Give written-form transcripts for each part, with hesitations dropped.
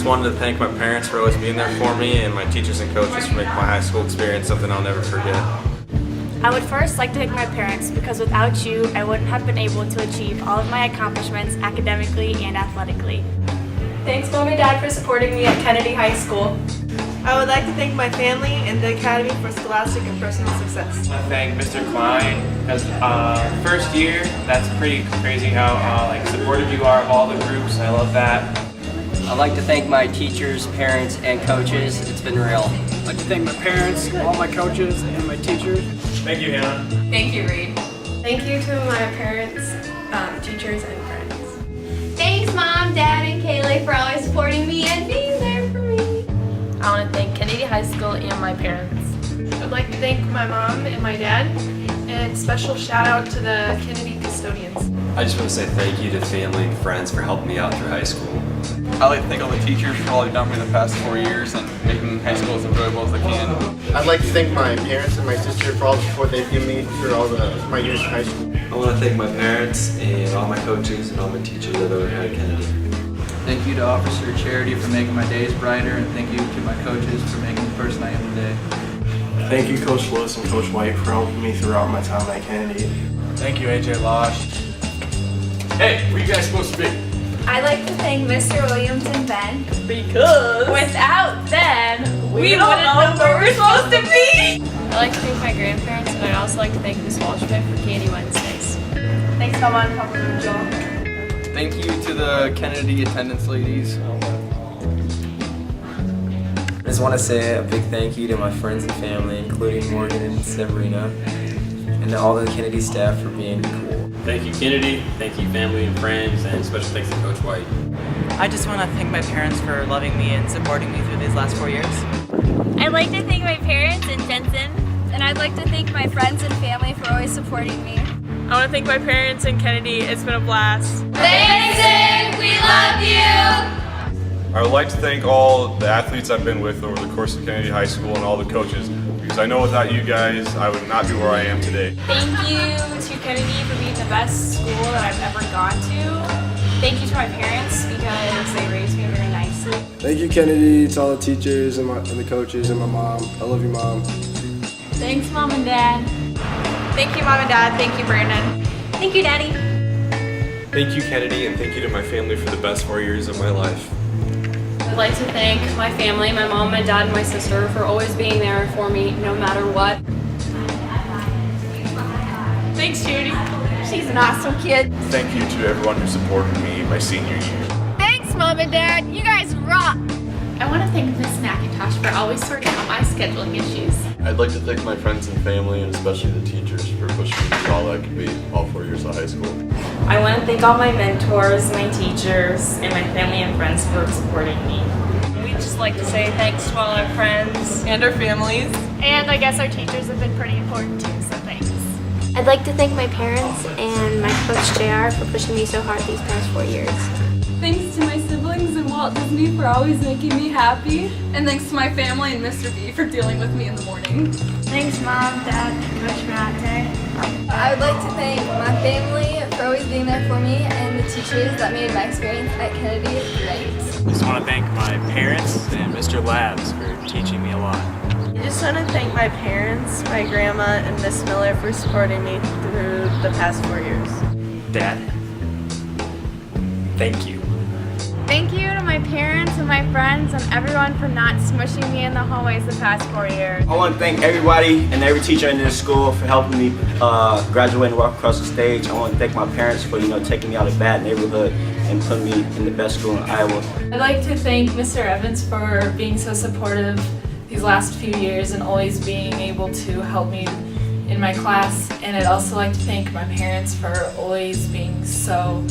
wanted to thank my parents for always being there for me and my teachers and coaches for making my high school experience something I'll never forget. I would first like to thank my parents because without you, I wouldn't have been able to achieve all of my accomplishments academically and athletically. Thanks Mom and Dad for supporting me at Kennedy High School. I would like to thank my family and the Academy for scholastic and personal success. I thank Mr. Klein as first year. That's pretty crazy how supportive you are of all the groups. I love that. I'd like to thank my teachers, parents, and coaches. It's been real. I'd like to thank my parents, all my coaches, and my teachers. Thank you, Hannah. Thank you, Reed. Thank you to my parents, teachers, and friends. Thanks Mom, Dad, and Kaylee for always supporting me and being there for me. I want to thank Kennedy High School and my parents. I'd like to thank my mom and my dad, and special shout out to the Kennedy custodians. I just want to say thank you to family and friends for helping me out through high school. I'd like to thank all the teachers for all they've done for me the past 4 years and making high school as enjoyable as they can. I'd like to thank my parents and my sister for all the support they've given me through all my years in high school. I want to thank my parents and all my coaches and all my teachers I've ever had at Kennedy. Thank you to Officer Charity for making my days brighter, and thank you to my coaches for making the person I am today. Thank you Coach Lewis and Coach White for helping me throughout my time at Kennedy. Thank you, AJ Losh. Hey, where you guys supposed to be? I'd like to thank Mr. Williams and Ben. Because without them, we wouldn't know where we're supposed to be. I'd like to thank my grandparents, and I'd also like to thank Miss Walshman for Candy Wednesdays. Thanks Mama and Papa and Joel. Thank you to the Kennedy attendance ladies. I just want to say a big thank you to my friends and family, including Morgan and Sabrina, and to all the Kennedy staff for being cool. Thank you, Kennedy. Thank you, family and friends, and special thanks to Coach White. I just want to thank my parents for loving me and supporting me through these last 4 years. I'd like to thank my parents and Jensen, and I'd like to thank my friends and family for always supporting me. I want to thank my parents and Kennedy. It's been a blast. Thanks, Sid. We love you. I would like to thank all the athletes I've been with over the course of Kennedy High School and all the coaches, because I know without you guys, I would not be where I am today. Thank you to Kennedy for being the best school that I've ever gone to. Thank you to my parents because they raised me very nicely. Thank you Kennedy, to all the teachers and the coaches and my mom. I love you, Mom. Thanks Mom and Dad. Thank you, Mom and Dad. Thank you, Brandon. Thank you, Daddy. Thank you, Kennedy, and thank you to my family for the best 4 years of my life. I'd like to thank my family, my mom, my dad, and my sister for always being there for me no matter what. Thanks, Judy. She's an awesome kid. Thank you to everyone who supported me my senior year. Thanks, Mom and Dad. You guys rock. I want to thank Miss McIntosh for always sorting out my scheduling issues. I'd like to thank my friends and family, and especially the teachers, for pushing me to all I could be all 4 years of high school. I want to thank all my mentors, my teachers, and my family and friends for supporting me. We'd just like to say thanks to all our friends and our families. And I guess our teachers have been pretty important too, so thanks. I'd like to thank my parents and my coach JR for pushing me so hard these past 4 years. Thanks to my siblings and Walt Disney for always making me happy. And thanks to my family and Mr. B for dealing with me in the morning. Thanks, Mom, Dad, and Coach Renate. I would like to thank my family for always being there for me and the teachers that made my experience at Kennedy great. I just want to thank my parents and Mr. Labs for teaching me a lot. I just want to thank my parents, my grandma, and Miss Miller for supporting me through the past 4 years. Dad, thank you. Thank you to my parents and my friends and everyone for not smushing me in the hallways the past 4 years. I want to thank everybody and every teacher in this school for helping me graduate and walk across the stage. I want to thank my parents for taking me out of a bad neighborhood and putting me in the best school in Iowa. I'd like to thank Mr. Evans for being so supportive these last few years and always being able to help me in my class. And I'd also like to thank my parents for always being so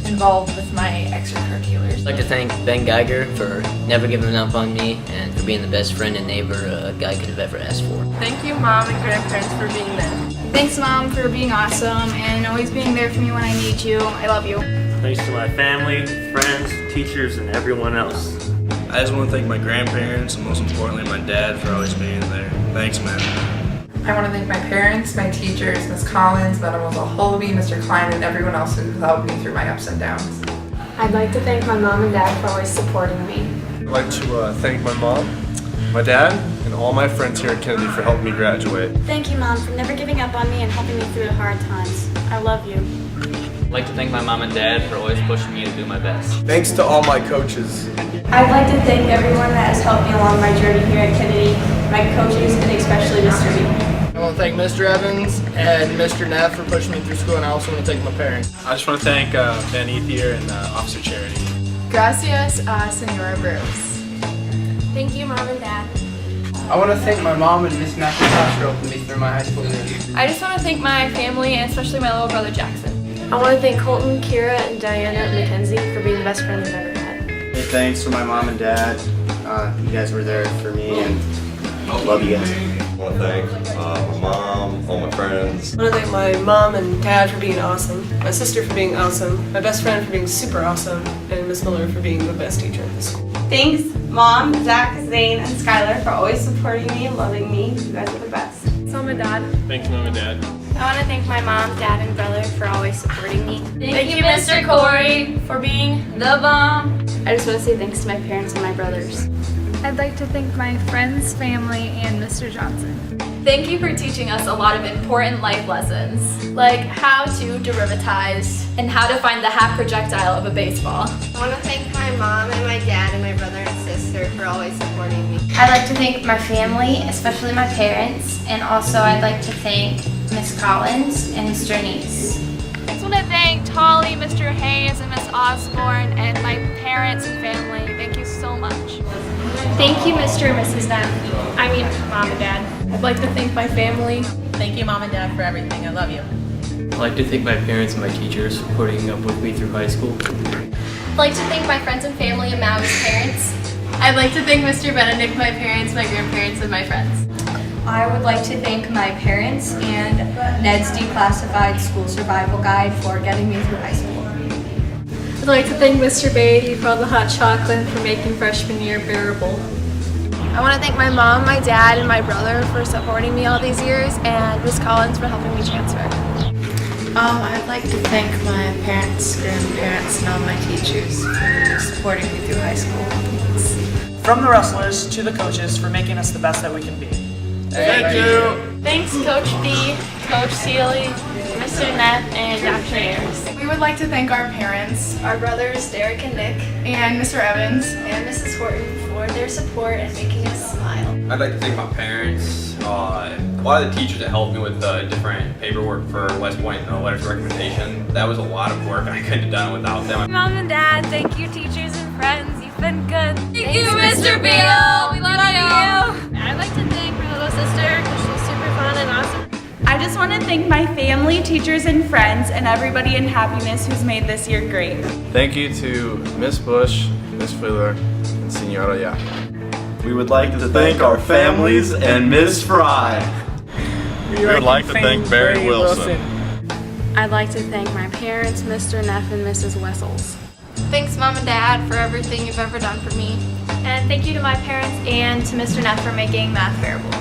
involved with my extracurriculars. I'd like to thank Ben Geiger for never giving up on me and for being the best friend and neighbor a guy could have ever asked for. Thank you, Mom and grandparents, for being there. Thanks, Mom, for being awesome and always being there for me when I need you. I love you. Thanks to my family, friends, teachers, and everyone else. I just want to thank my grandparents and most importantly my dad for always being there. Thanks, man. I want to thank my parents, my teachers, Miss Collins, Mademoiselle Holby, Mr. Klein, and everyone else who helped me through my ups and downs. I'd like to thank my mom and dad for always supporting me. I'd like to thank my mom, my dad, and all my friends here at Kennedy for helping me graduate. Thank you, Mom, for never giving up on me and helping me through the hard times. I love you. I'd like to thank my mom and dad for always pushing me to do my best. Thanks to all my coaches. I'd like to thank everyone that has helped me along my journey here at Kennedy, my coaches, and especially Mr. B. I want to thank Mr. Evans and Mr. Neff for pushing me through school, and I also want to thank my parents. I just want to thank Ben Ethier and Officer Charity. Gracias, Senora Bruce. Thank you, Mom and Dad. I want to thank my mom and Miss McIntosh for helping me through my high school years. I just want to thank my family and especially my little brother Jackson. I want to thank Colton, Kira, and Diana Mackenzie for being the best friends I've ever had. Hey, thanks to my mom and dad. You guys were there for me, and love you guys. I want to thank my mom, all my friends. I want to thank my mom and dad for being awesome, my sister for being awesome, my best friend for being super awesome, and Miss Miller for being the best teacher at the school. Thanks, Mom, Zach, Zane, and Skylar for always supporting me and loving me. You guys are the best. So, my dad. Thanks, Mom and Dad. I want to thank my mom, dad, and brother for always supporting me. Thank you, Mr. Corey, for being the bomb. I just want to say thanks to my parents and my brothers. I'd like to thank my friends, family, and Mr. Johnson. Thank you for teaching us a lot of important life lessons, like how to derivatize and how to find the half projectile of a baseball. I want to thank my mom and my dad and my brother and sister for always supporting me. I'd like to thank my family, especially my parents, and also I'd like to thank Miss Collins and Mr. Neese. I just want to thank Tolly, Mr. Hayes, and Miss Osborne, and my parents and family. Thank you so much. Thank you, Mr. and Mrs. Neff. I mean, Mom and Dad. I'd like to thank my family. Thank you, Mom and Dad, for everything. I love you. I'd like to thank my parents and my teachers for putting up with me through high school. I'd like to thank my friends and family and Maui's parents. I'd like to thank Mr. Benedict, my parents, my grandparents, and my friends. I would like to thank my parents and Ned's Declassified School Survival Guide for getting me through high school. I'd like to thank Mr. Beatty for all the hot chocolate and for making freshman year bearable. I want to thank my mom, my dad, and my brother for supporting me all these years, and Miss Collins for helping me transfer. I'd like to thank my parents, grandparents, and all my teachers for supporting me through high school. From the wrestlers to the coaches for making us the best that we can be. Thank you. Thanks, Coach B, Coach Sealy, Mr. Neff, and Dr. Ayers. We would like to thank our parents, Our brothers, Derek and Nick, and Mr. Evans. and Mrs. Horton for their support and making us smile. I'd like to thank my parents, a lot of the teachers that helped me with different paperwork for West Point and the letters of recommendation. That was a lot of work and I couldn't have done it without them. Mom and Dad, thank you, teachers and friends. You've been good. Thank you, Mr. Beal. We love you. I'd like to thank my little sister because she's super fun and awesome. I just want to thank my family, teachers, and friends, and everybody in happiness who's made this year great. Thank you to Miss Bush, Miss Fuller, and Senora Ya. We would like to thank our families and Miss Fry. We would like to thank Barry Wilson. I'd like to thank my parents, Mr. Neff and Mrs. Wessels. Thanks, Mom and Dad, for everything you've ever done for me. And thank you to my parents and to Mr. Neff for making math bearable.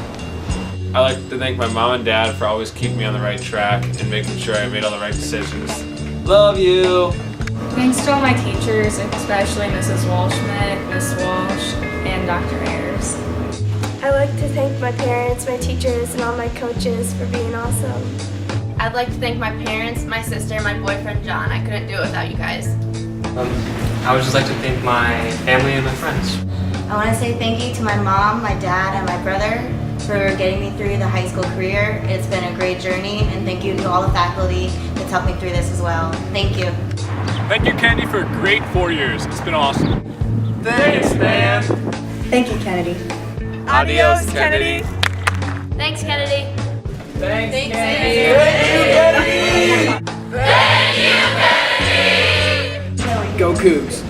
I'd like to thank my mom and dad for always keeping me on the right track and making sure I made all the right decisions. Love you. Thanks to all my teachers, especially Mrs. Walshmick, Miss Walsh, and Dr. Ayers. I'd like to thank my parents, my teachers, and all my coaches for being awesome. I'd like to thank my parents, my sister, and my boyfriend John. I couldn't do it without you guys. I would just like to thank my family and my friends. I want to say thank you to my mom, my dad, and my brother for getting me through the high school career. It's been a great journey, and thank you to all the faculty that's helped me through this as well. Thank you. Thank you, Kennedy, for a great 4 years. It's been awesome. Thanks, man. Thank you, Kennedy. Adios, Kennedy. Thanks, Kennedy. Thanks, Kennedy. Go Cougs.